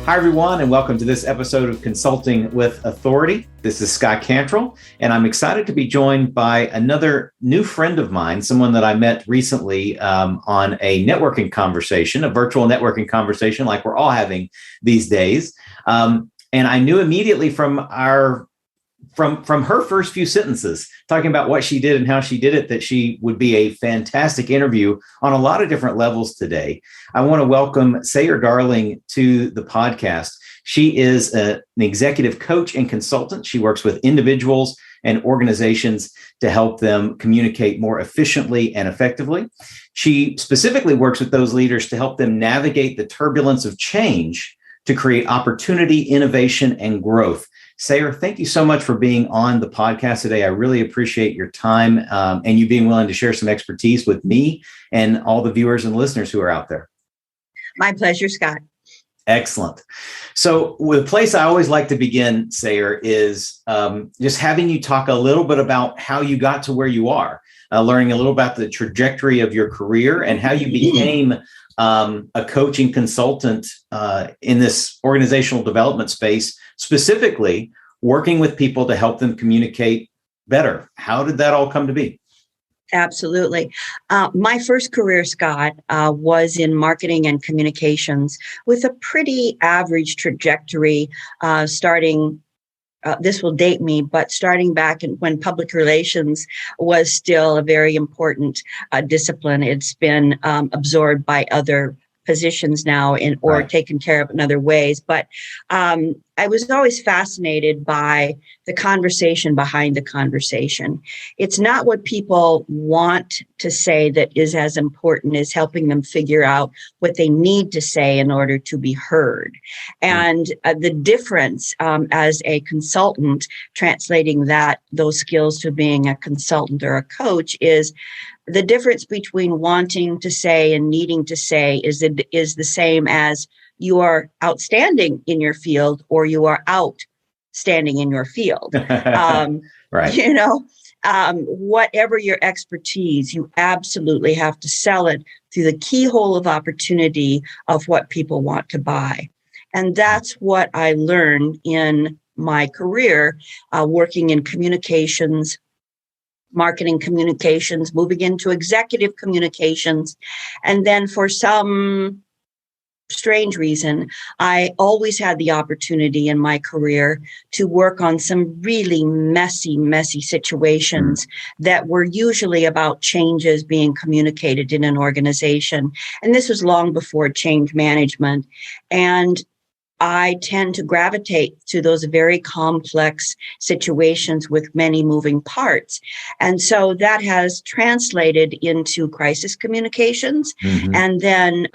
Hi, everyone, and welcome to this episode of Consulting with Authority. This is Scott Cantrell, and I'm excited to be joined by another new friend of mine, someone that I met recently on a networking conversation, a virtual networking conversation like we're all having these days. And I knew immediately from her first few sentences, talking about what she did and how she did it, that she would be a fantastic interview on a lot of different levels today. I want to welcome Sayre Darling to the podcast. She is an executive coach and consultant. She works with individuals and organizations to help them communicate more efficiently and effectively. She specifically works with those leaders to help them navigate the turbulence of change to create opportunity, innovation, and growth. Sayre, thank you so much for being on the podcast today. I really appreciate your time and you being willing to share some expertise with me and all the viewers and listeners who are out there. My pleasure, Scott. Excellent. So the place I always like to begin, Sayre, is just having you talk a little bit about how you got to where you are, learning a little about the trajectory of your career and how you became a coaching consultant in this organizational development space, specifically working with people to help them communicate better. How did that all come to be? Absolutely. My first career, Scott, was in marketing and communications with a pretty average trajectory, starting this will date me, but starting back when public relations was still a very important discipline. It's been absorbed by other positions now or taken care of in other ways. But I was always fascinated by the conversation behind the conversation. It's not what people want to say that is as important as helping them figure out what they need to say in order to be heard. And the difference as a consultant, translating those skills to being a consultant or a coach, is the difference between wanting to say and needing to say is the same as you are outstanding in your field or you are outstanding in your field. Whatever your expertise, you absolutely have to sell it through the keyhole of opportunity of what people want to buy. And that's what I learned in my career, working in communications, marketing communications, moving into executive communications. And then for some strange reason, I always had the opportunity in my career to work on some really messy situations that were usually about changes being communicated in an organization. And this was long before change management. And I tend to gravitate to those very complex situations with many moving parts. And so that has translated into crisis communications and then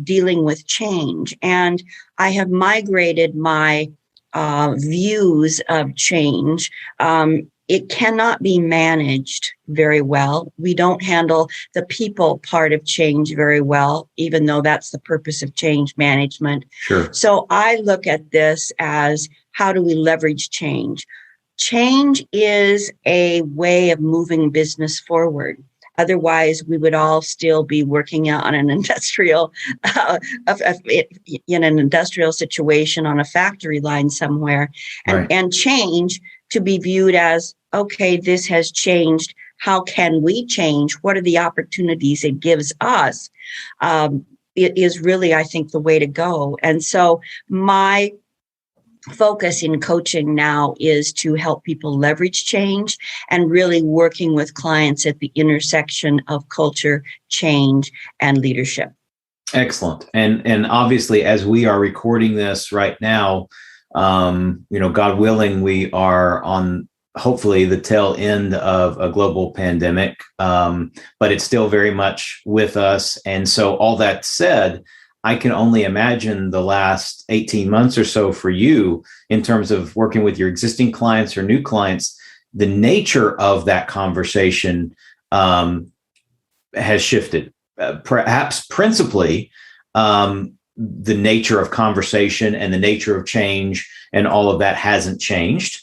dealing with change. And I have migrated my views of change. It cannot be managed very well. We don't handle the people part of change very well, even though that's the purpose of change management. Sure. So I look at this as, how do we leverage change? Change is a way of moving business forward. Otherwise, we would all still be working on an industrial, in an industrial situation on a factory line somewhere. And change to be viewed as, okay, this has changed. How can we change? What are the opportunities it gives us? It is really, I think, the way to go. And so my focus in coaching now is to help people leverage change and really working with clients at the intersection of culture, change, and leadership. Excellent. And obviously, as we are recording this right now, God willing, we are on hopefully the tail end of a global pandemic, but it's still very much with us. And so all that said, I can only imagine the last 18 months or so for you in terms of working with your existing clients or new clients, the nature of that conversation has shifted, perhaps principally the nature of conversation and the nature of change and all of that hasn't changed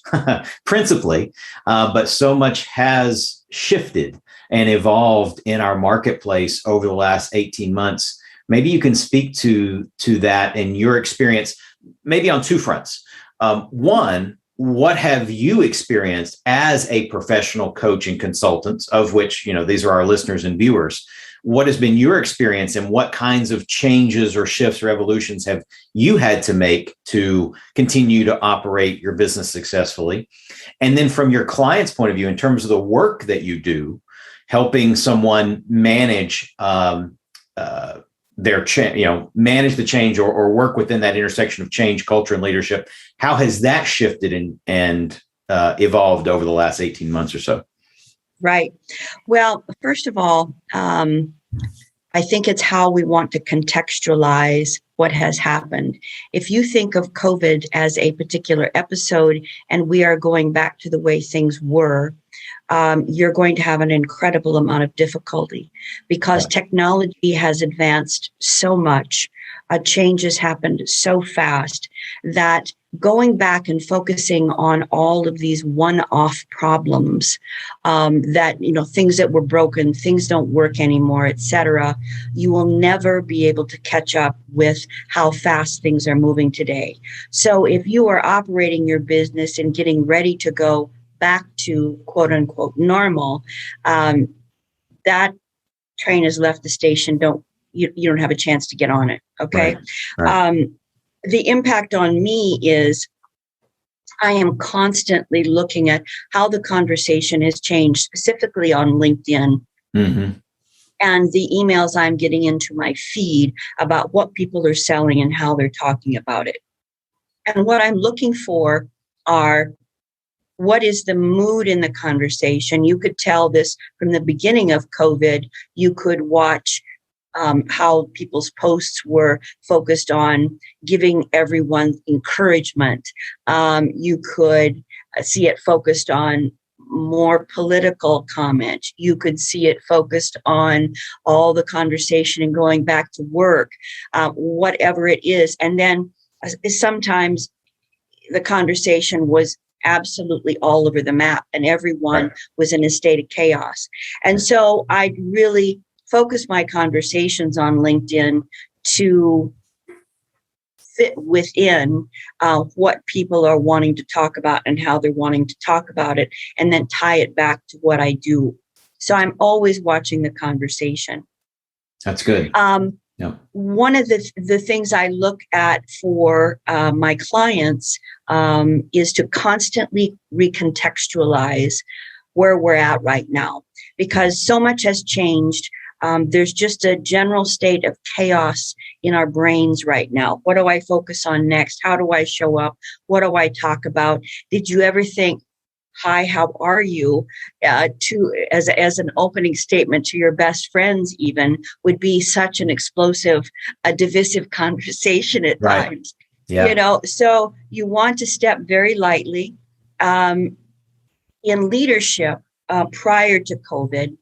principally, but so much has shifted and evolved in our marketplace over the last 18 months. Maybe you can speak to that in your experience, maybe on two fronts. One, what have you experienced as a professional coach and consultant, of which, these are our listeners and viewers? What has been your experience, and what kinds of changes or shifts or evolutions have you had to make to continue to operate your business successfully? And then from your client's point of view, in terms of the work that you do, helping someone manage manage the change or work within that intersection of change, culture, and leadership, how has that shifted and evolved over the last 18 months or so? Right. Well, first of all, I think it's how we want to contextualize what has happened. If you think of COVID as a particular episode and we are going back to the way things were, you're going to have an incredible amount of difficulty because technology has advanced so much. Changes happened so fast that going back and focusing on all of these one-off problems, that, things that were broken, things don't work anymore, etc., you will never be able to catch up with how fast things are moving today. So if you are operating your business and getting ready to go back to quote unquote normal, that train has left the station. You don't have a chance to get on it. Okay. Right. The impact on me is I am constantly looking at how the conversation has changed, specifically on LinkedIn. Mm-hmm. And the emails I'm getting into my feed about what people are selling and how they're talking about it. And what I'm looking for are, what is the mood in the conversation? You could tell this from the beginning of COVID. You could watch how people's posts were focused on giving everyone encouragement. You could see it focused on more political comment. You could see it focused on all the conversation and going back to work, whatever it is. And then sometimes the conversation was absolutely all over the map and everyone was in a state of chaos. And so I really focus my conversations on LinkedIn to fit within what people are wanting to talk about and how they're wanting to talk about it, and then tie it back to what I do. So I'm always watching the conversation. That's good. One of the things I look at for my clients is to constantly recontextualize where we're at right now, because so much has changed. There's just a general state of chaos in our brains right now. What do I focus on next? How do I show up? What do I talk about? Did you ever think, hi, how are you? As an opening statement to your best friends even would be such an explosive, divisive conversation at times. Yeah. So you want to step very lightly. In leadership, prior to COVID,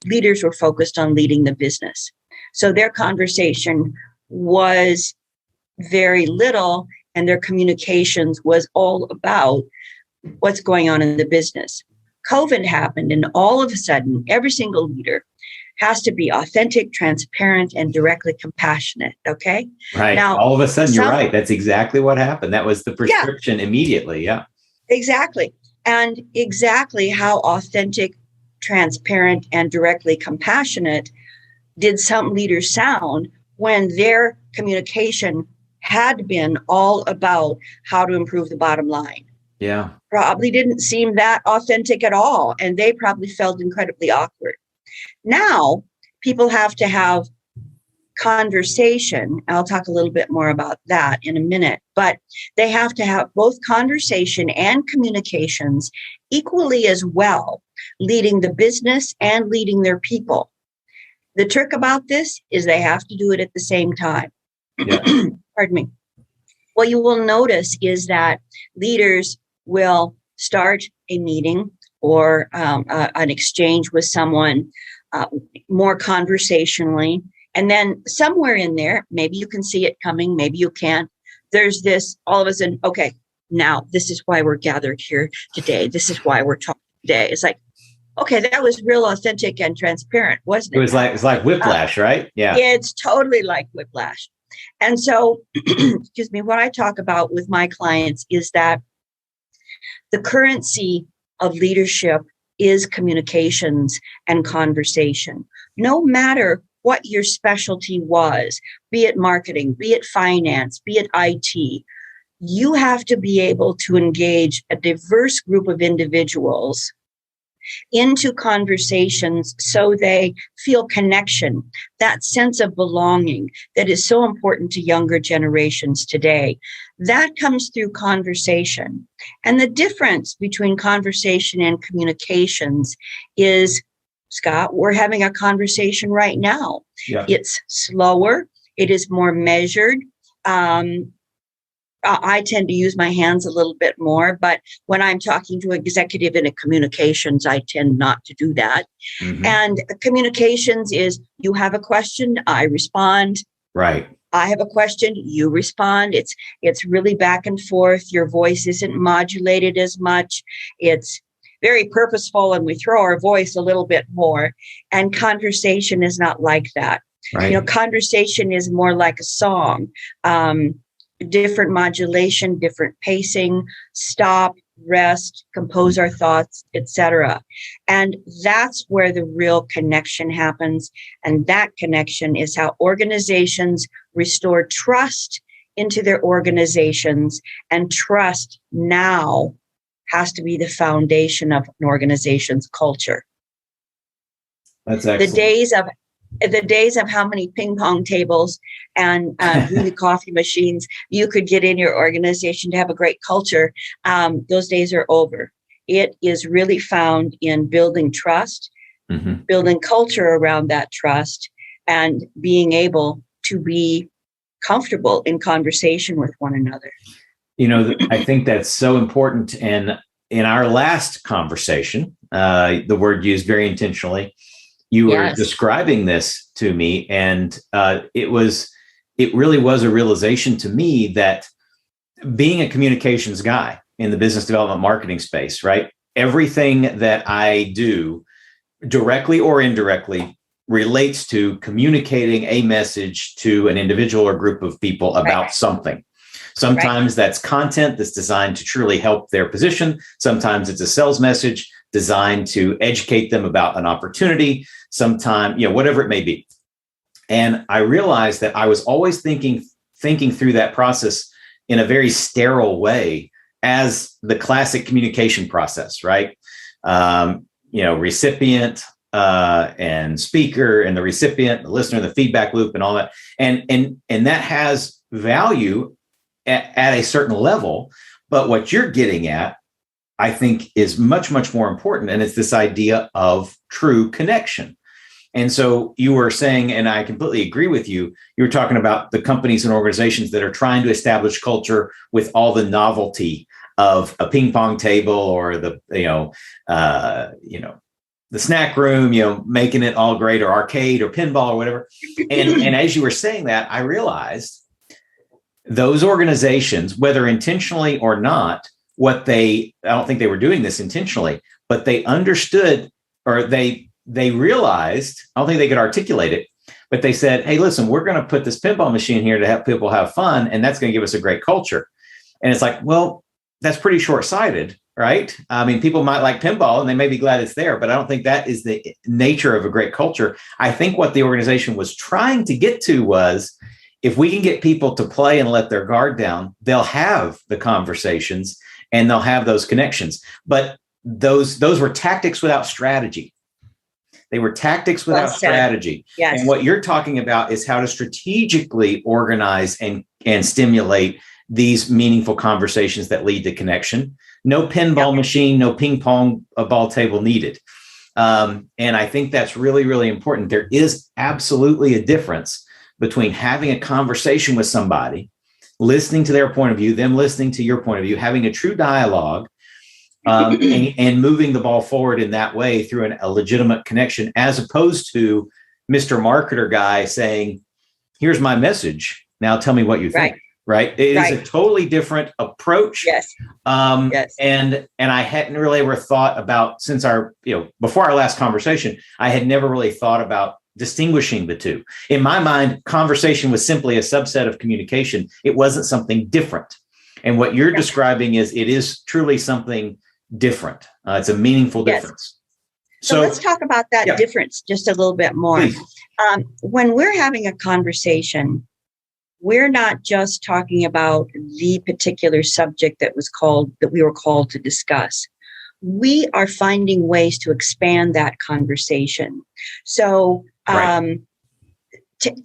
leaders were focused on leading the business. So their conversation was very little, and their communications was all about what's going on in the business. COVID happened, and all of a sudden, every single leader has to be authentic, transparent, and directly compassionate. Okay? Right. Now, all of a sudden, you're right. That's exactly what happened. That was the prescription immediately. Yeah. Exactly. And exactly how authentic, transparent, and directly compassionate did some leaders sound when their communication had been all about how to improve the bottom line. Yeah. Probably didn't seem that authentic at all. And they probably felt incredibly awkward. Now, people have to have conversation. I'll talk a little bit more about that in a minute. But they have to have both conversation and communications equally as well, leading the business and leading their people. The trick about this is they have to do it at the same time. Yeah. Pardon me. What you will notice is that leaders will start a meeting or an exchange with someone more conversationally. And then somewhere in there, maybe you can see it coming, maybe you can't. There's this all of a sudden, okay, now this is why we're gathered here today. This is why we're talking today. It's like, okay, that was real authentic and transparent, wasn't it? It's like whiplash, right? Yeah. It's totally like whiplash. And so, excuse me, what I talk about with my clients is that the currency of leadership is communications and conversation. No matter what your specialty was, be it marketing, be it finance, be it IT, you have to be able to engage a diverse group of individuals into conversations so they feel connection, that sense of belonging that is so important to younger generations today. That comes through conversation. And the difference between conversation and communications is, Scott, we're having a conversation right now. Yeah. It's slower. It is more measured. I tend to use my hands a little bit more, but when I'm talking to an executive in a communications, I tend not to do that. Mm-hmm. And communications is, you have a question, I respond. Right. I have a question, you respond. It's really back and forth. Your voice isn't modulated as much. It's very purposeful, and we throw our voice a little bit more. And conversation is not like that. Right. Conversation is more like a song. Different modulation, different pacing, stop, rest, compose our thoughts, etc. And that's where the real connection happens. And that connection is how organizations restore trust into their organizations. And trust now has to be the foundation of an organization's culture. That's excellent. The days of how many ping pong tables and really coffee machines you could get in your organization to have a great culture, those days are over. It is really found in building trust, mm-hmm. building culture around that trust, and being able to be comfortable in conversation with one another. I think that's so important. And in our last conversation, the word used very intentionally, you were describing this to me, and it really was a realization to me that being a communications guy in the business development marketing space, right? Everything that I do, directly or indirectly, relates to communicating a message to an individual or group of people about something. Sometimes that's content that's designed to truly help their position. Sometimes it's a sales message designed to educate them about an opportunity. Sometimes, whatever it may be. And I realized that I was always thinking through that process in a very sterile way as the classic communication process, right? Recipient and speaker, and the recipient, the listener, the feedback loop, and all that. And that has value at a certain level. But what you're getting at, I think, is much, much more important. And it's this idea of true connection. And so you were saying, and I completely agree with you, you were talking about the companies and organizations that are trying to establish culture with all the novelty of a ping pong table or the snack room, making it all great, or arcade or pinball or whatever. And as you were saying that, I realized those organizations, whether intentionally or not, I don't think they were doing this intentionally, but they understood, or they realized, I don't think they could articulate it, but they said, hey, listen, we're going to put this pinball machine here to have people have fun, and that's going to give us a great culture. And it's like, well, that's pretty short-sighted, right? I mean, people might like pinball and they may be glad it's there, but I don't think that is the nature of a great culture. I think what the organization was trying to get to was, if we can get people to play and let their guard down, they'll have the conversations and they'll have those connections. But those were tactics without strategy. They were tactics without strategy. Yes. And what you're talking about is how to strategically organize and stimulate these meaningful conversations that lead to connection. No pinball machine, no ping pong ball table needed. And I think that's really, really important. There is absolutely a difference between having a conversation with somebody, listening to their point of view, them listening to your point of view, having a true dialogue, and moving the ball forward in that way through a legitimate connection, as opposed to Mr. Marketer guy saying, here's my message, now tell me what you think. Right. It is a totally different approach. Yes. And I hadn't really ever thought about, since before our last conversation, I had never really thought about distinguishing the two. In my mind, conversation was simply a subset of communication. It wasn't something different. And what you're describing is it is truly something different. It's a meaningful difference. So let's talk about that difference just a little bit more. When we're having a conversation, we're not just talking about the particular subject that we were called to discuss. We are finding ways to expand that conversation. So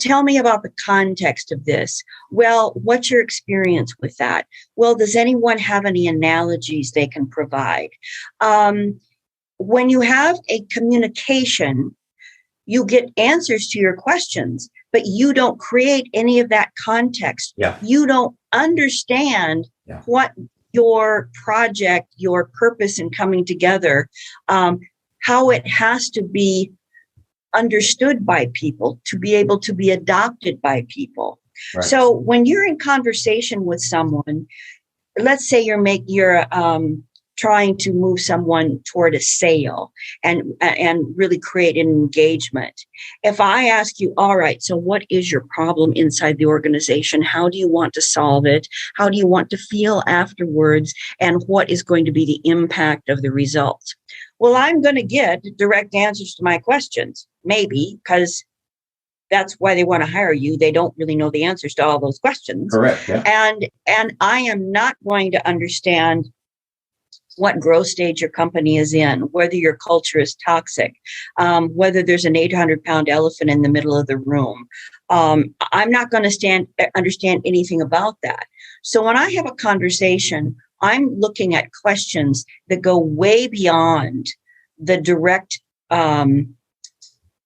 tell me about the context of this. Well, what's your experience with that? Well, does anyone have any analogies they can provide? When you have a communication, you get answers to your questions, but you don't create any of that context. You don't understand what your project, your purpose in coming together, how it has to be understood by people to be able to be adopted by people. So when you're in conversation with someone, let's say you're trying to move someone toward a sale and really create an engagement. If I ask you, all right, so what is your problem inside the organization? How do you want to solve it? How do you want to feel afterwards? And what is going to be the impact of the results? Well, I'm going to get direct answers to my questions, maybe, because that's why they want to hire you. They don't really know the answers to all those questions. Correct. Yeah. And I am not going to understand what growth stage your company is in, whether your culture is toxic, whether there's an 800-pound elephant in the middle of the room. I'm not going to understand anything about that. So when I have a conversation, I'm looking at questions that go way beyond the direct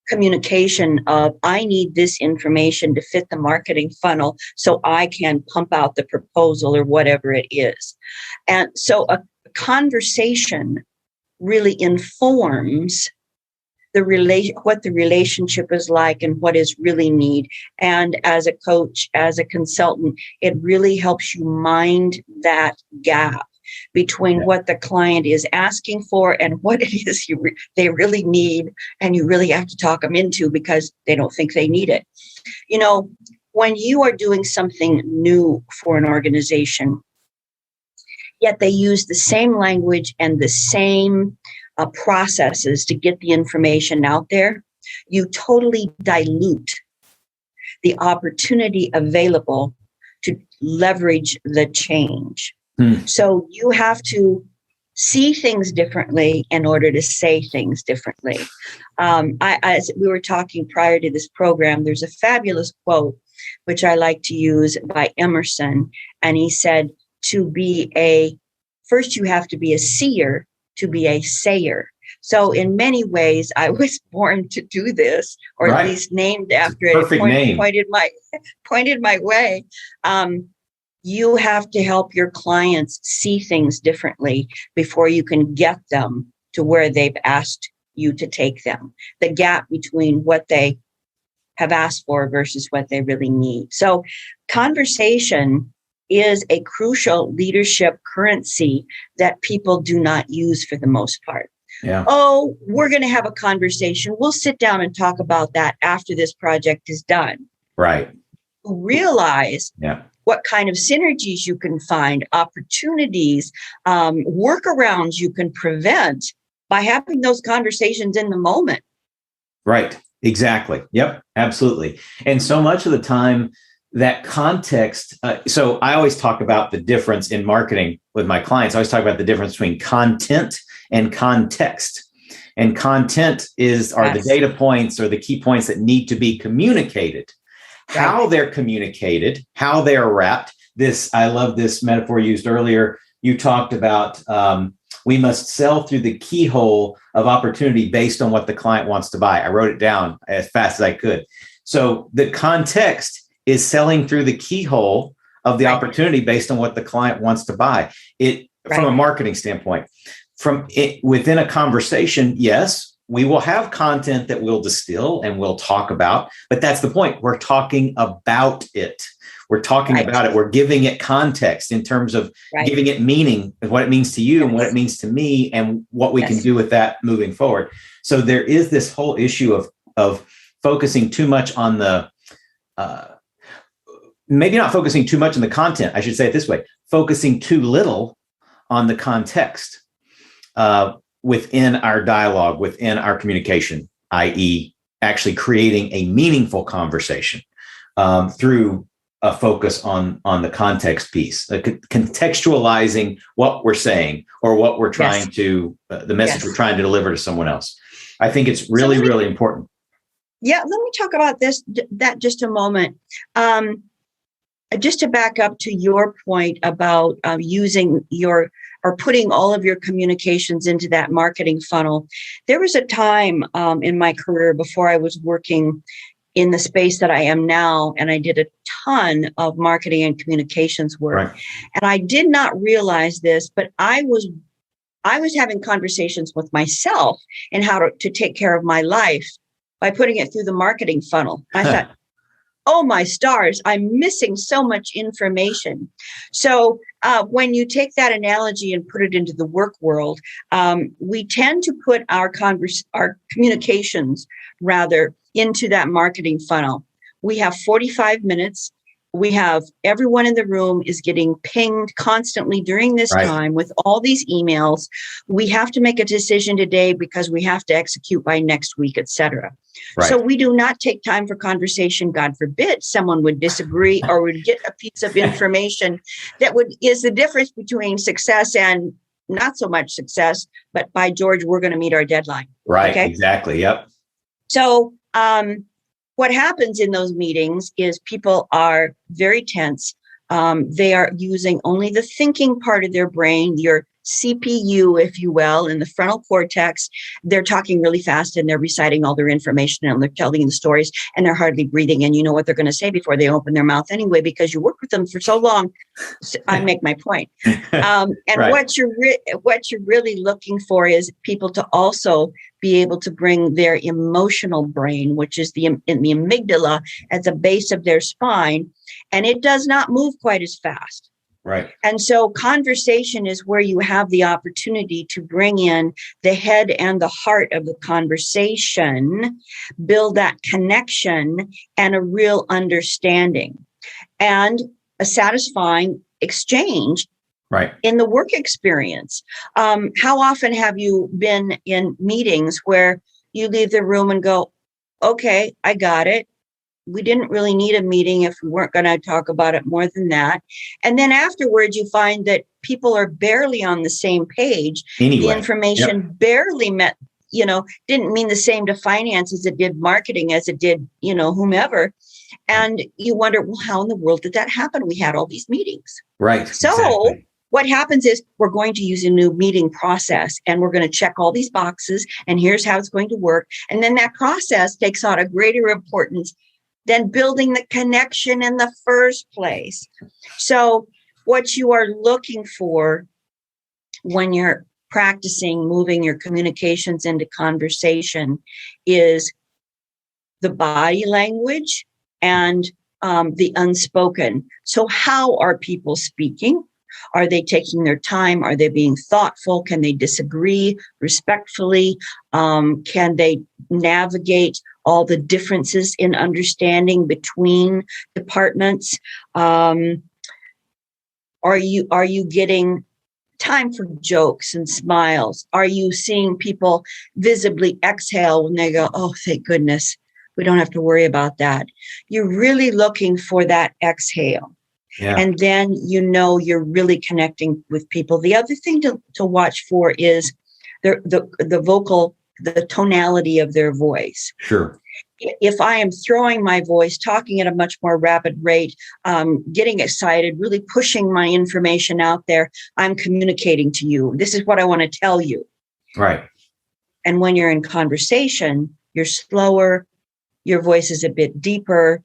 communication of, I need this information to fit the marketing funnel so I can pump out the proposal or whatever it is. And so a conversation really informs what the relationship is like and what is really need. And as a coach, as a consultant, it really helps you mind that gap between what the client is asking for and what it is they really need, and you really have to talk them into because they don't think they need it. You know, when you are doing something new for an organization, yet they use the same language and the same processes to get the information out there, you totally dilute the opportunity available to leverage the change. So you have to see things differently in order to say things differently. As we were talking prior to this program, there's a fabulous quote, which I like to use, by Emerson. And he said, first you have to be a seer to be a sayer. So in many ways, I was born to do this, or at least named after it. Perfect name. Pointed my way. You have to help your clients see things differently before you can get them to where they've asked you to take them. The gap between what they have asked for versus what they really need. So conversation is a crucial leadership currency that people do not use for the most part. Oh, we're going to have a conversation. We'll sit down and talk about that after this project is done. Realize what kind of synergies you can find, opportunities, workarounds you can prevent by having those conversations in the moment. Exactly. Yep. Absolutely. And so much of the time, that context. So I always talk about the difference in marketing with my clients. I always talk about the difference between content and context. And content are the data points or the key points that need to be communicated. How they're communicated, how they are wrapped. I love this metaphor used earlier. You talked about we must sell through the keyhole of opportunity based on what the client wants to buy. I wrote it down as fast as I could. So the context is selling through the keyhole of the opportunity based on what the client wants to buy. From a marketing standpoint, within a conversation, yes, we will have content that we'll distill and we'll talk about, but that's the point. We're talking about it. We're talking about it. We're giving it context in terms of giving it meaning and what it means to you and what it means to me and what we can do with that moving forward. So there is this whole issue of focusing too much on the, maybe not focusing too much on the content. I should say it this way, focusing too little on the context within our dialogue, within our communication, i.e. actually creating a meaningful conversation through a focus on the context piece, contextualizing what we're saying or what we're trying to, the message we're trying to deliver to someone else. I think it's really, really important. Yeah, let me talk about that just a moment. Just to back up to your point about using or putting all of your communications into that marketing funnel. There was a time in my career before I was working in the space that I am now, and I did a ton of marketing and communications work. Right. And I did not realize this, but I was having conversations with myself and how to take care of my life by putting it through the marketing funnel. I thought, oh my stars, I'm missing so much information. So when you take that analogy and put it into the work world, we tend to put our communications rather into that marketing funnel. We have 45 minutes. We have everyone in the room is getting pinged constantly during this time with all these emails. We have to make a decision today because we have to execute by next week, et cetera. Right. So we do not take time for conversation. God forbid someone would disagree or would get a piece of information that is the difference between success and not so much success. But by George, we're going to meet our deadline. Right. Okay? Exactly. Yep. So what happens in those meetings is people are very tense. They are using only the thinking part of their brain, your CPU, if you will, in the frontal cortex. They're talking really fast and they're reciting all their information and they're telling the stories and they're hardly breathing. And you know what they're going to say before they open their mouth anyway, because you worked with them for so long. I make my point. And what you're really looking for is people to also be able to bring their emotional brain, which is in the amygdala at the base of their spine, and it does not move quite as fast. Right. And so conversation is where you have the opportunity to bring in the head and the heart of the conversation, build that connection and a real understanding and a satisfying exchange. Right. In the work experience. How often have you been in meetings where you leave the room and go, okay, I got it. We didn't really need a meeting if we weren't going to talk about it more than that. And then afterwards, you find that people are barely on the same page. Anyway, the information barely met, didn't mean the same to finance as it did marketing, as it did, whomever. And you wonder, well, how in the world did that happen? We had all these meetings. Right. So exactly. What happens is we're going to use a new meeting process and we're going to check all these boxes and here's how it's going to work. And then that process takes on a greater importance than building the connection in the first place. So what you are looking for when you're practicing moving your communications into conversation is the body language and the unspoken. So how are people speaking? Are they taking their time? Are they being thoughtful? Can they disagree respectfully? Can they navigate all the differences in understanding between departments? Are you getting time for jokes and smiles? Are you seeing people visibly exhale when they go, oh, thank goodness, we don't have to worry about that? You're really looking for that exhale. Yeah. And then you're really connecting with people. The other thing to watch for is the vocal, the tonality of their voice. Sure. If I am throwing my voice, talking at a much more rapid rate, getting excited, really pushing my information out there, I'm communicating to you. This is what I want to tell you. Right. And when you're in conversation, you're slower, your voice is a bit deeper.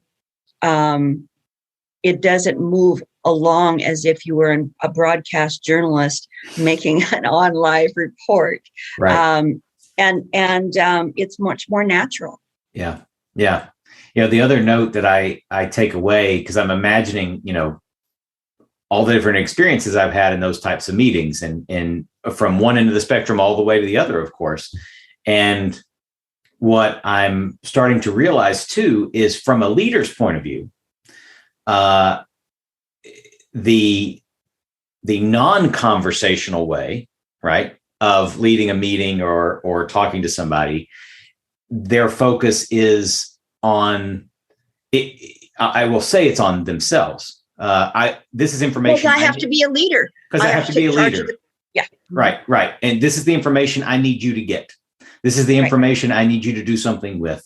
It doesn't move along as if you were a broadcast journalist making an on-live report. Right. And it's much more natural. Yeah. Yeah. The other note that I take away, because I'm imagining, all the different experiences I've had in those types of meetings and from one end of the spectrum all the way to the other, of course. And what I'm starting to realize too is from a leader's point of view, the non-conversational way, right, of leading a meeting or talking to somebody, their focus is on it. I will say it's on themselves. This is information. Because I have to be a leader. Because I have to be a leader. Yeah. Right. And this is the information I need you to get. This is the information I need you to do something with.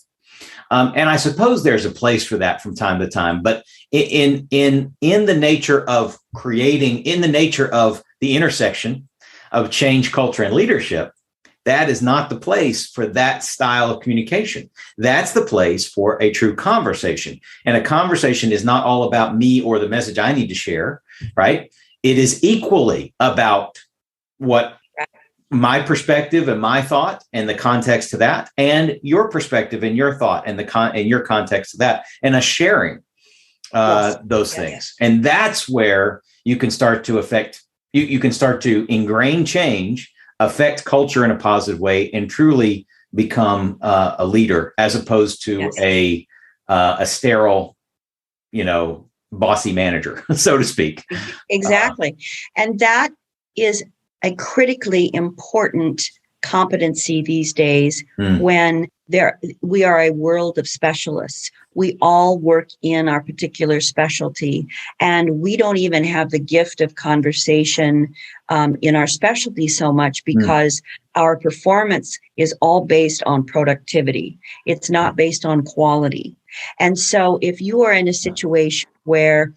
And I suppose there's a place for that from time to time, but in the nature of creating, in the nature of the intersection of change, culture, and leadership, that is not the place for that style of communication. That's the place for a true conversation. And a conversation is not all about me or the message I need to share, right? It is equally about what my perspective and my thought and the context to that, and your perspective and your thought and your context to that, and us sharing those things. And that's where you can start to affect, you can start to ingrain change, affect culture in a positive way, and truly become a leader, as opposed to a sterile, bossy manager, so to speak. Exactly. And that is a critically important competency these days when we are a world of specialists. We all work in our particular specialty, and we don't even have the gift of conversation in our specialty so much because our performance is all based on productivity. It's not based on quality. And so if you are in a situation where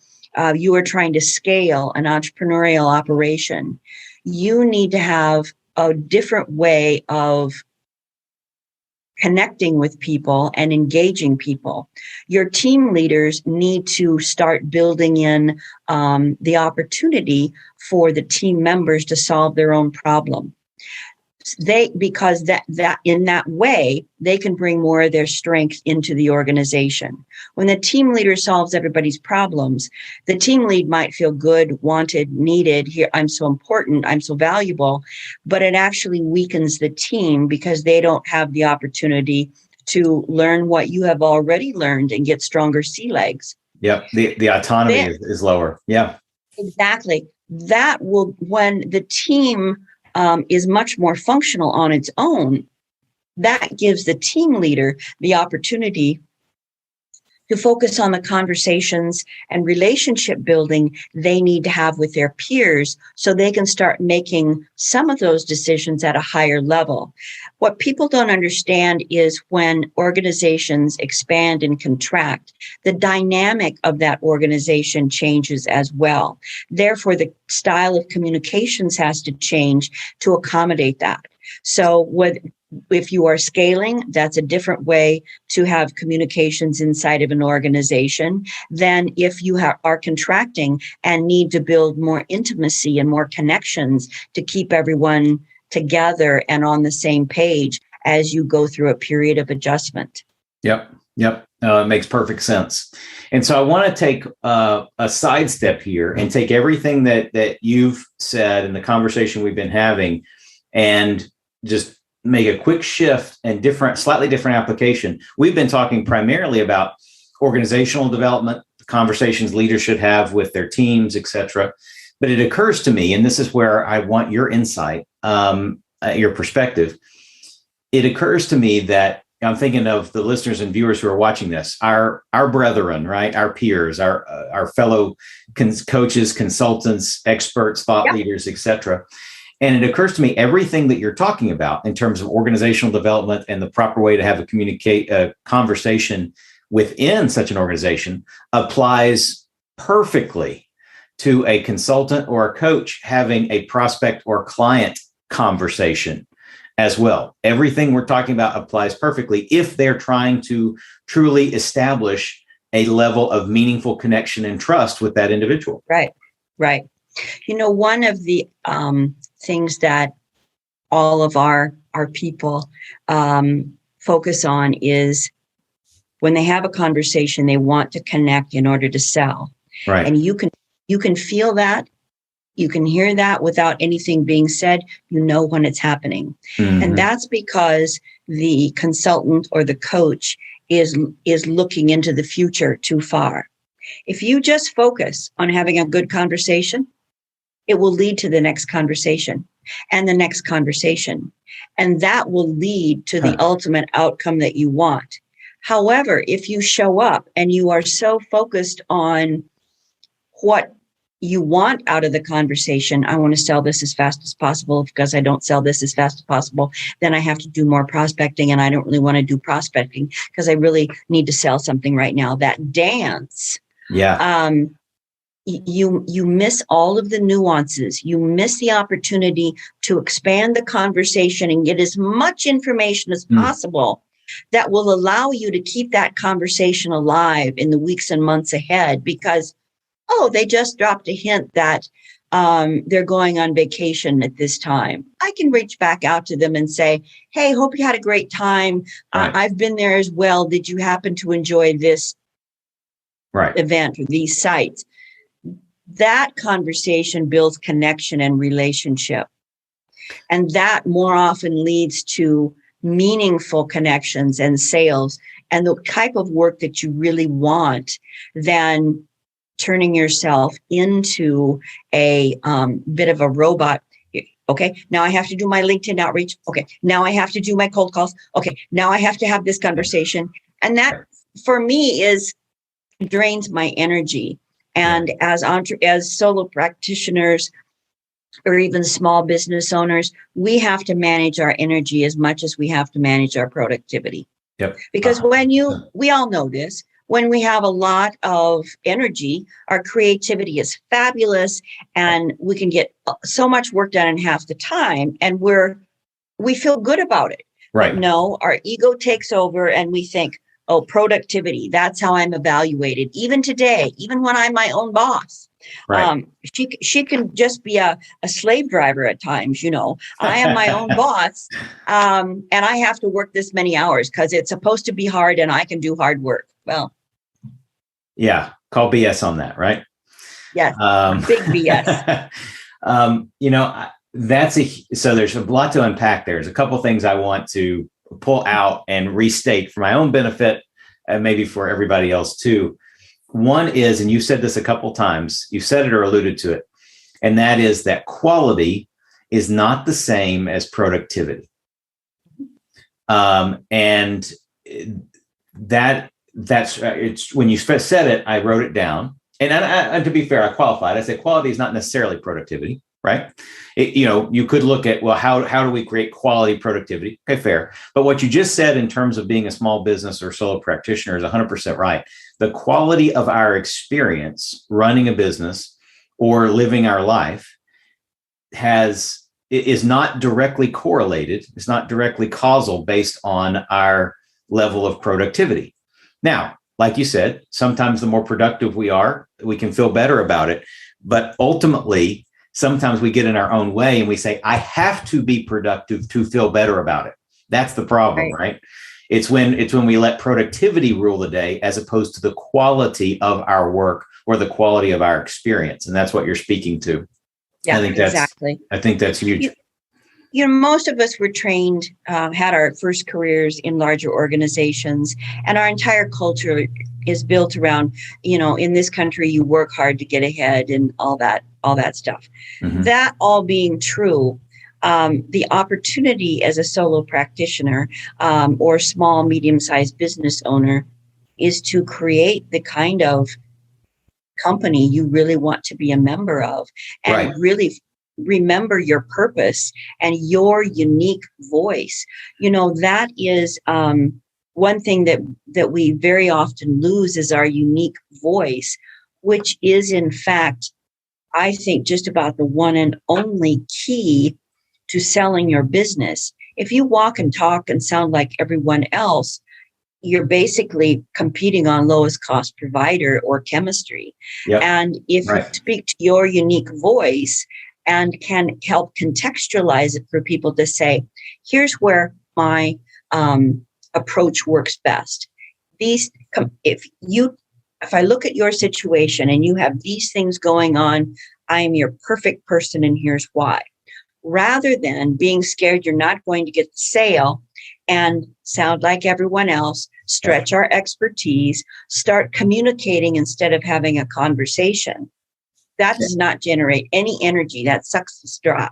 you are trying to scale an entrepreneurial operation, you need to have a different way of connecting with people and engaging people. Your team leaders need to start building in the opportunity for the team members to solve their own problem. Because that in that way, they can bring more of their strength into the organization. When the team leader solves everybody's problems, the team lead might feel good, wanted, needed. Here, I'm so important, I'm so valuable, but it actually weakens the team because they don't have the opportunity to learn what you have already learned and get stronger sea legs. Yeah, the autonomy is lower. Yeah, exactly. That will, when the team is much more functional on its own, that gives the team leader the opportunity to focus on the conversations and relationship building they need to have with their peers so they can start making some of those decisions at a higher level. What people don't understand is when organizations expand and contract, the dynamic of that organization changes as well. Therefore, the style of communications has to change to accommodate that. So if you are scaling, that's a different way to have communications inside of an organization than if you are contracting and need to build more intimacy and more connections to keep everyone together and on the same page as you go through a period of adjustment. Yep. It makes perfect sense. And so I want to take a sidestep here and take everything that you've said in the conversation we've been having and just make a quick shift and slightly different application. We've been talking primarily about organizational development, the conversations leaders should have with their teams, et cetera. But it occurs to me, and this is where I want your insight, your perspective. It occurs to me that I'm thinking of the listeners and viewers who are watching this, our brethren, right? Our peers, our fellow coaches, consultants, experts, thought leaders, et cetera. And it occurs to me, everything that you're talking about in terms of organizational development and the proper way to have a conversation within such an organization applies perfectly to a consultant or a coach having a prospect or client conversation as well. Everything we're talking about applies perfectly if they're trying to truly establish a level of meaningful connection and trust with that individual. Right. One of the things that all of our people focus on is when they have a conversation, they want to connect in order to sell. Right. And you can feel that You can hear that without anything being said. You know when it's happening. Mm-hmm. And that's because the consultant or the coach is looking into the future too far. If you just focus on having a good conversation, it will lead to the next conversation and the next conversation. And that will lead to the ultimate outcome that you want. However, if you show up and you are so focused on what you want out of the conversation, I want to sell this as fast as possible. Because I don't sell this as fast as possible, then I have to do more prospecting, and I don't really want to do prospecting because I really need to sell something right now. That dance. Yeah. You miss all of the nuances. You miss the opportunity to expand the conversation and get as much information as possible that will allow you to keep that conversation alive in the weeks and months ahead, because, they just dropped a hint that they're going on vacation at this time. I can reach back out to them and say, hey, hope you had a great time. Right. I've been there as well. Did you happen to enjoy this event or these sites? That conversation builds connection and relationship. And that more often leads to meaningful connections and sales and the type of work that you really want than turning yourself into a bit of a robot. Okay, now I have to do my LinkedIn outreach. Okay, now I have to do my cold calls. Okay, now I have to have this conversation. And that, for me, drains my energy. And as solo practitioners or even small business owners, we have to manage our energy as much as we have to manage our productivity. Yep. Because we all know this, when we have a lot of energy, our creativity is fabulous and we can get so much work done in half the time, and we feel good about it. Right. But no, our ego takes over and we think, productivity, that's how I'm evaluated. Even today, even when I'm my own boss, she can just be a slave driver at times. I am my own boss, and I have to work this many hours because it's supposed to be hard and I can do hard work. Well, yeah, call BS on that, right? Yes, big BS. So there's a lot to unpack there. There's a couple things I want to pull out and restate for my own benefit and maybe for everybody else too. One is, and you said this a couple times, you said it or alluded to it, and that is that quality is not the same as productivity. And that's it's when you said it, I wrote it down. And to be fair, I qualified. I said quality is not necessarily productivity, right? You could look at, well, how do we create quality productivity? Okay, fair. But what you just said in terms of being a small business or solo practitioner is 100% right. The quality of our experience running a business or living our life is not directly correlated. It's not directly causal based on our level of productivity. Now, like you said, sometimes the more productive we are, we can feel better about it. But ultimately, sometimes we get in our own way and we say, I have to be productive to feel better about it. That's the problem, right? It's when we let productivity rule the day as opposed to the quality of our work or the quality of our experience. And that's what you're speaking to. Yeah, exactly. I think that's huge. Most of us were trained, had our first careers in larger organizations, and our entire culture is built around, in this country, you work hard to get ahead and all that stuff. Mm-hmm. That all being true, the opportunity as a solo practitioner or small, medium-sized business owner is to create the kind of company you really want to be a member of and really remember your purpose and your unique voice. That is one thing that we very often lose is our unique voice, which is in fact, I think, just about the one and only key to selling your business. If you walk and talk and sound like everyone else, you're basically competing on lowest cost provider or chemistry. Yep. And if you speak to your unique voice and can help contextualize it for people to say, here's where my approach works best. If I look at your situation and you have these things going on, I am your perfect person and here's why. Rather than being scared you're not going to get the sale and sound like everyone else, stretch our expertise, start communicating instead of having a conversation. That does not generate any energy. That sucks us dry.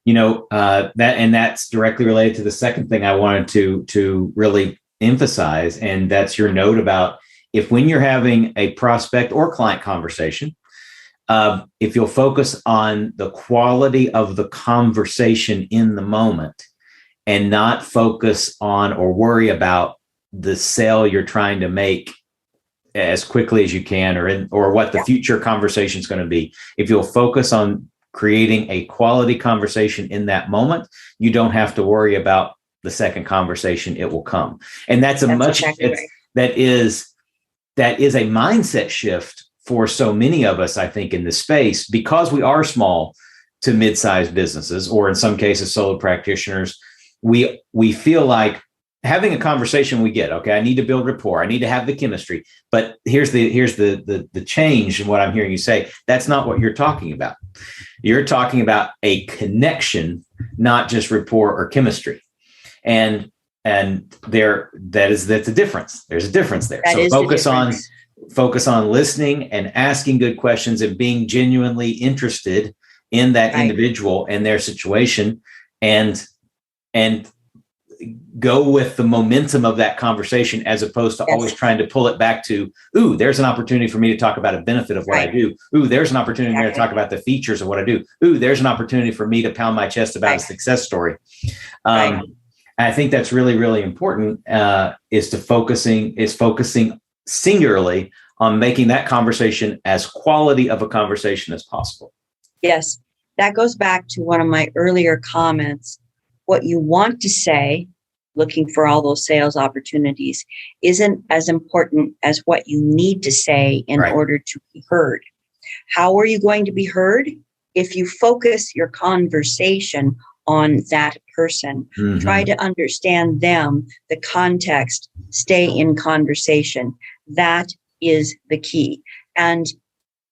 That's directly related to the second thing I wanted to really emphasize, and that's your note about if when you're having a prospect or client conversation, if you'll focus on the quality of the conversation in the moment and not focus on or worry about the sale you're trying to make as quickly as you can, or what the future conversation is going to be. If you'll focus on creating a quality conversation in that moment, you don't have to worry about the second conversation. It will come. And that is a mindset shift for so many of us, I think, in this space, because we are small to mid-sized businesses, or in some cases, solo practitioners. We feel like having a conversation, we get, okay, I need to build rapport. I need to have the chemistry. But here's the change in what I'm hearing you say. That's not what you're talking about. You're talking about a connection, not just rapport or chemistry. And that's a difference. There's a difference there. So focus on listening and asking good questions and being genuinely interested in that individual and their situation, and go with the momentum of that conversation, as opposed to always trying to pull it back to, ooh, there's an opportunity for me to talk about a benefit of what I do. Ooh, there's an opportunity for me to talk about the features of what I do. Ooh, there's an opportunity for me to pound my chest about a success story. I think that's really, really important, is focusing singularly on making that conversation as quality of a conversation as possible. Yes, that goes back to one of my earlier comments. What you want to say, looking for all those sales opportunities, isn't as important as what you need to say in order to be heard. How are you going to be heard? If you focus your conversation on that person, try to understand them, the context, stay in conversation. That is the key. And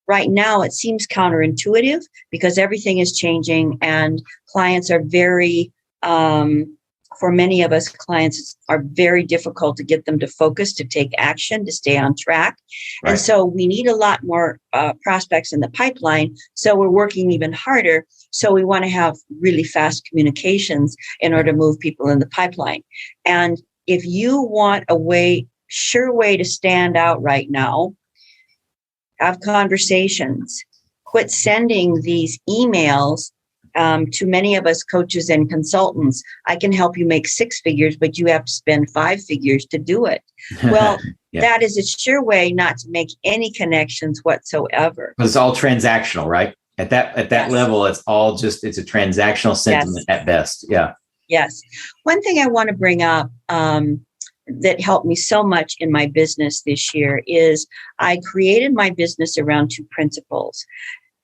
right now it seems counterintuitive because everything is changing and clients are very, for many of us, clients are very difficult to get them to focus, to take action, to stay on track. And so we need a lot more prospects in the pipeline. So we're working even harder. So we want to have really fast communications in order to move people in the pipeline. And if you want a sure way to stand out right now, have conversations. Quit sending these emails to many of us coaches and consultants. I can help you make 6 figures, but you have to spend 5 figures to do it. Well, that is a sure way not to make any connections whatsoever. It's all transactional, right? At that level, it's a transactional sentiment at best. Yeah. Yes. One thing I want to bring up that helped me so much in my business this year is I created my business around 2 principles.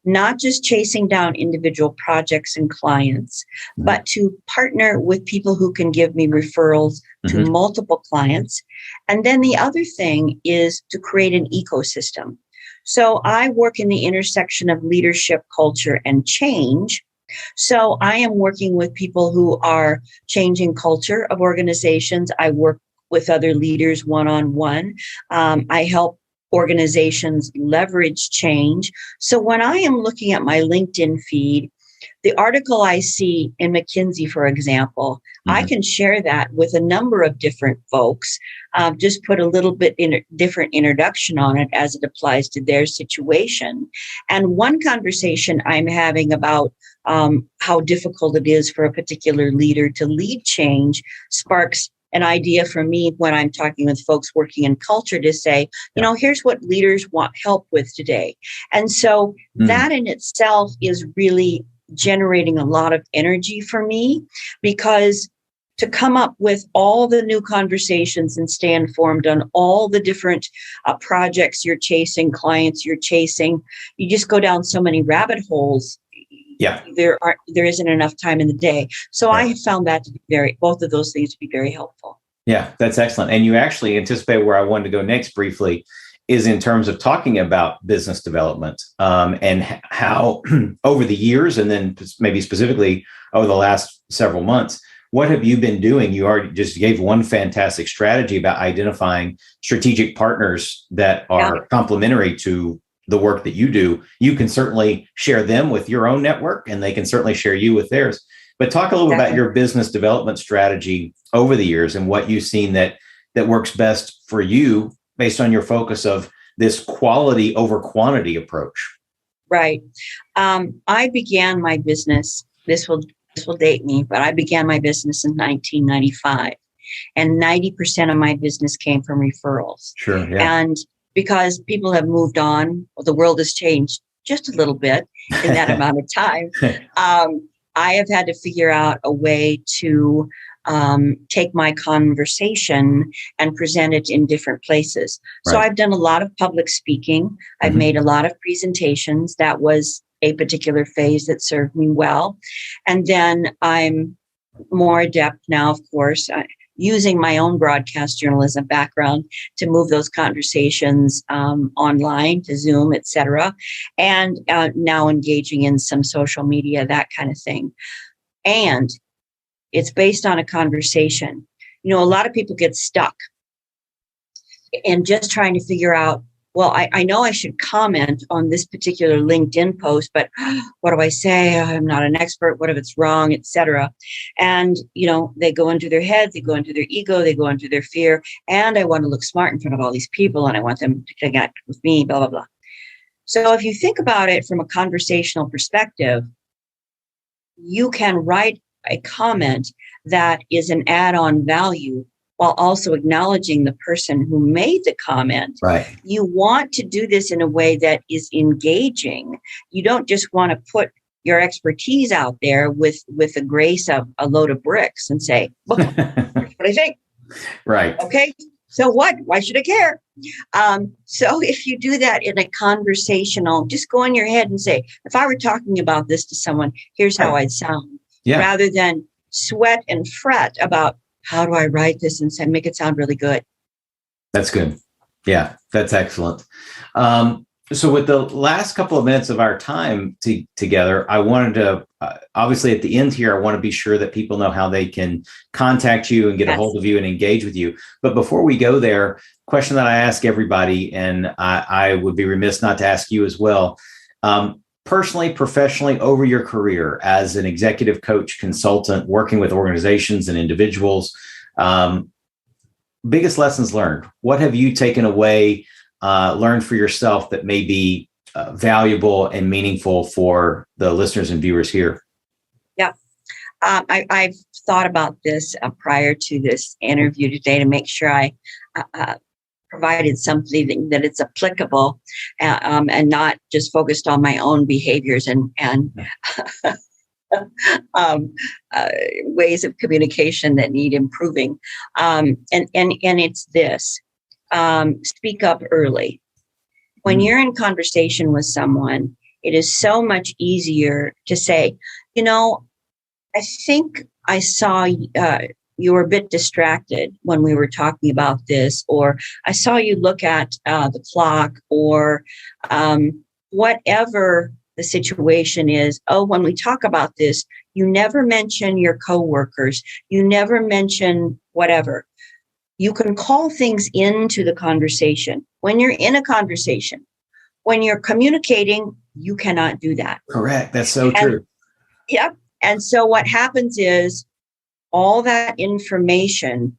Not just chasing down individual projects and clients, but to partner with people who can give me referrals to multiple clients. And then the other thing is to create an ecosystem. So I work in the intersection of leadership, culture, and change. So I am working with people who are changing culture of organizations. I work with other leaders one-on-one. I help organizations leverage change. So when I am looking at my LinkedIn feed, the article I see in McKinsey, for example, I can share that with a number of different folks, just put a little bit different introduction on it as it applies to their situation. And one conversation I'm having about how difficult it is for a particular leader to lead change sparks an idea for me when I'm talking with folks working in culture to say, here's what leaders want help with today. And so that in itself is really generating a lot of energy for me, because to come up with all the new conversations and stay informed on all the different projects you're chasing, clients you're chasing, you just go down so many rabbit holes. Yeah, there isn't enough time in the day. So I have found that to be both of those things to be very helpful. Yeah, that's excellent. And you actually anticipate where I wanted to go next briefly, is in terms of talking about business development, and how over the years, and then maybe specifically over the last several months, what have you been doing? You already just gave one fantastic strategy about identifying strategic partners that are complementary to the work that you do. You can certainly share them with your own network, and they can certainly share you with theirs. But talk a little about your business development strategy over the years and what you've seen that works best for you based on your focus of this quality over quantity approach. Right. I began my business. This will date me, but I began my business in 1995, and 90% of my business came from referrals. Sure. Yeah. And because people have moved on, the world has changed just a little bit in that amount of time. I have had to figure out a way to take my conversation and present it in different places. So I've done a lot of public speaking. I've made a lot of presentations. That was a particular phase that served me well. And then I'm more adept now, of course, using my own broadcast journalism background to move those conversations online to Zoom, et cetera, and now engaging in some social media, that kind of thing. And it's based on a conversation. You know, a lot of people get stuck in just trying to figure out, well, I know I should comment on this particular LinkedIn post, but what do I say? I'm not an expert. What if it's wrong, et cetera? And, you know, they go into their head, they go into their ego, they go into their fear. And I want to look smart in front of all these people, and I want them to connect with me, blah, blah, blah. So if you think about it from a conversational perspective, you can write a comment that is an add-on value while also acknowledging the person who made the comment. Right. You want to do this in a way that is engaging. You don't just want to put your expertise out there with the grace of a load of bricks and say, well, here's what I think. Right. Okay. So what? Why should I care? So if you do that in a conversational, just go in your head and say, if I were talking about this to someone, here's how I'd sound. Yeah. Rather than sweat and fret about, how do I write this and say, make it sound really good? That's good. Yeah, that's excellent. So with the last couple of minutes of our time together, I wanted to, obviously at the end here, I want to be sure that people know how they can contact you and get a hold of you and engage with you. But before we go there, question that I ask everybody, and I would be remiss not to ask you as well. Personally, professionally, over your career as an executive coach, consultant, working with organizations and individuals, biggest lessons learned. What have you taken away, learned for yourself that may be valuable and meaningful for the listeners and viewers here? Yeah, I've thought about this prior to this interview today to make sure I provided something that it's applicable and not just focused on my own behaviors and ways of communication that need improving. And it's this, speak up early. When you're in conversation with someone, it is so much easier to say, you know, I think I saw you were a bit distracted when we were talking about this, or I saw you look at the clock, or whatever the situation is. Oh, when we talk about this, you never mention your coworkers. You never mention whatever. You can call things into the conversation. When you're in a conversation, when you're communicating, you cannot do that. Correct. That's so true. Yep. And so what happens is, all that information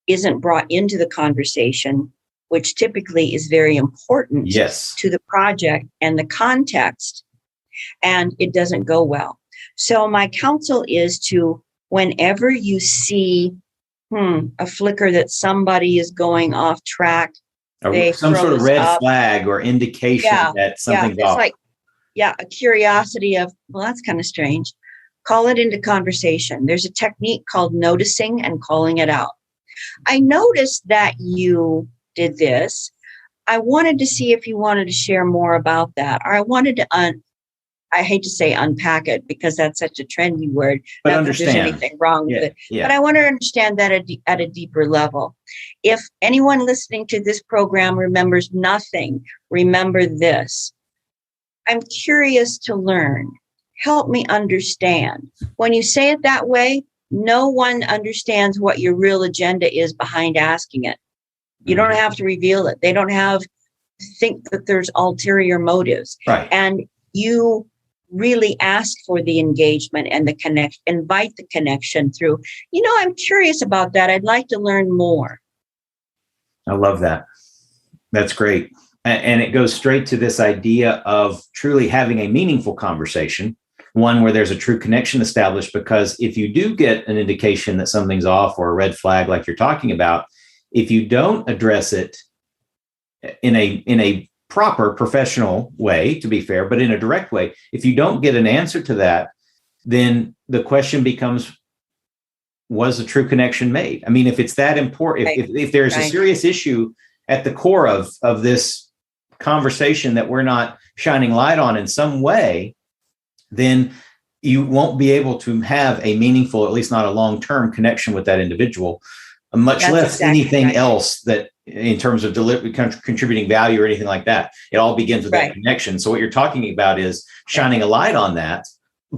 isn't brought into the conversation, which typically is very important to the project and the context, and it doesn't go well. So my counsel is to, whenever you see a flicker that somebody is going off track, some sort of red flag or indication that something's off. Like, a curiosity of, well, that's kind of strange. Call it into conversation. There's a technique called noticing and calling it out. I noticed that you did this. I wanted to see if you wanted to share more about that. Or I wanted to I hate to say unpack it because that's such a trendy word. But Not understand. that there's anything wrong with it. Yeah. But I want to understand that at a deeper level. If anyone listening to this program remembers nothing, remember this. I'm curious to learn. Help me understand. When you say it that way, no one understands what your real agenda is behind asking it. You don't have to reveal it. They don't have to think that there's ulterior motives. Right. And you really ask for the engagement and the connection, invite the connection through, I'm curious about that. I'd like to learn more. I love that. That's great. And it goes straight to this idea of truly having a meaningful conversation, one where there's a true connection established, because if you do get an indication that something's off or a red flag, like you're talking about, if you don't address it in a proper professional way, to be fair, but in a direct way, if you don't get an answer to that, then the question becomes, was a true connection made? I mean, if it's that important, Right. if there's a serious issue at the core of this conversation that we're not shining light on in some way, then you won't be able to have a meaningful, at least not a long-term connection with that individual, much That's less exactly anything right. else that in terms of contributing value or anything like that. It all begins with Right. that connection. So what you're talking about is shining a light on that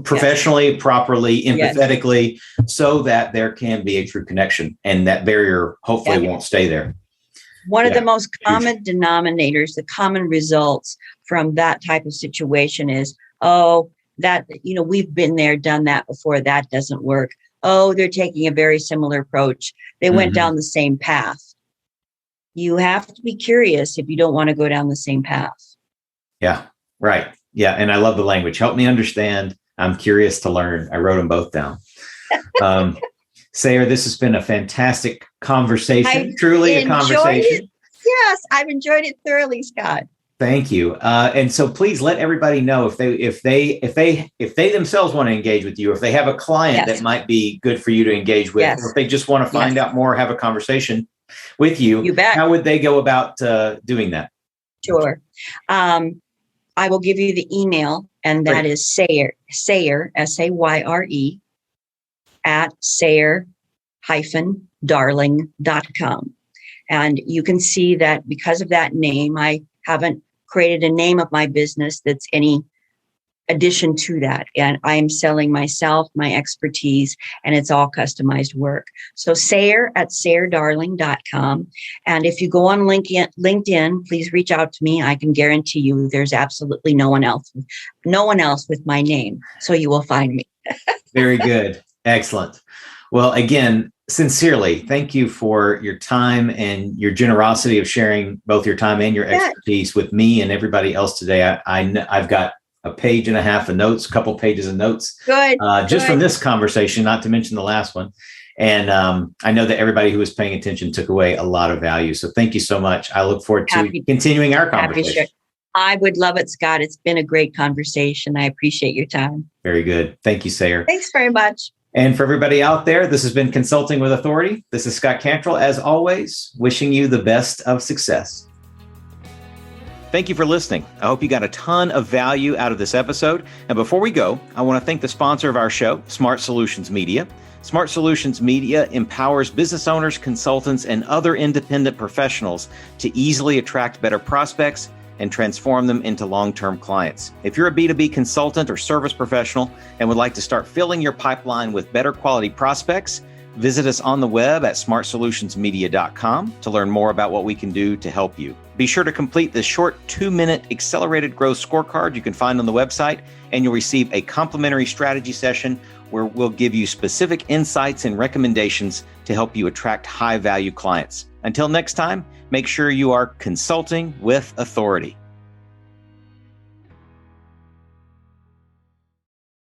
professionally, properly, empathetically, so that there can be a true connection and that barrier hopefully won't stay there. One of the most common denominators, the common results from that type of situation is, we've been there, done that before. That doesn't work. Oh, they're taking a very similar approach. They went down the same path. You have to be curious if you don't want to go down the same path. Yeah, right. Yeah. And I love the language. Help me understand. I'm curious to learn. I wrote them both down. Sayre, this has been a fantastic conversation. Truly a conversation. Yes, I've enjoyed it thoroughly, Scott. Thank you. And so please let everybody know if they themselves want to engage with you, if they have a client that might be good for you to engage with, or if they just want to find out more, have a conversation with you bet. How would they go about doing that? Sure. I will give you the email, and that is Sayre, Sayre, Sayre, at Sayre-darling.com. And you can see that because of that name, I haven't created a name of my business that's any addition to that. And I am selling myself, my expertise, and it's all customized work. So Sayre at Sayre-darling.com. And if you go on LinkedIn, please reach out to me. I can guarantee you there's absolutely no one else with my name. So you will find me. Very good. Excellent. Well, again, sincerely, thank you for your time and your generosity of sharing both your time and your expertise with me and everybody else today. I've got a page and a half of notes, a couple pages of notes, just from this conversation, not to mention the last one. And I know that everybody who was paying attention took away a lot of value. So thank you so much. I look forward to continuing our conversation. I would love it, Scott. It's been a great conversation. I appreciate your time. Very good. Thank you, Sayre. Thanks very much. And for everybody out there, this has been Consulting with Authority. This is Scott Cantrell, as always, wishing you the best of success. Thank you for listening. I hope you got a ton of value out of this episode. And before we go, I want to thank the sponsor of our show, Smart Solutions Media. Smart Solutions Media empowers business owners, consultants, and other independent professionals to easily attract better prospects and transform them into long-term clients. If you're a B2B consultant or service professional and would like to start filling your pipeline with better quality prospects, visit us on the web at smartsolutionsmedia.com to learn more about what we can do to help you. Be sure to complete the short 2-minute accelerated growth scorecard you can find on the website, and you'll receive a complimentary strategy session where we'll give you specific insights and recommendations to help you attract high-value clients. Until next time, make sure you are consulting with authority.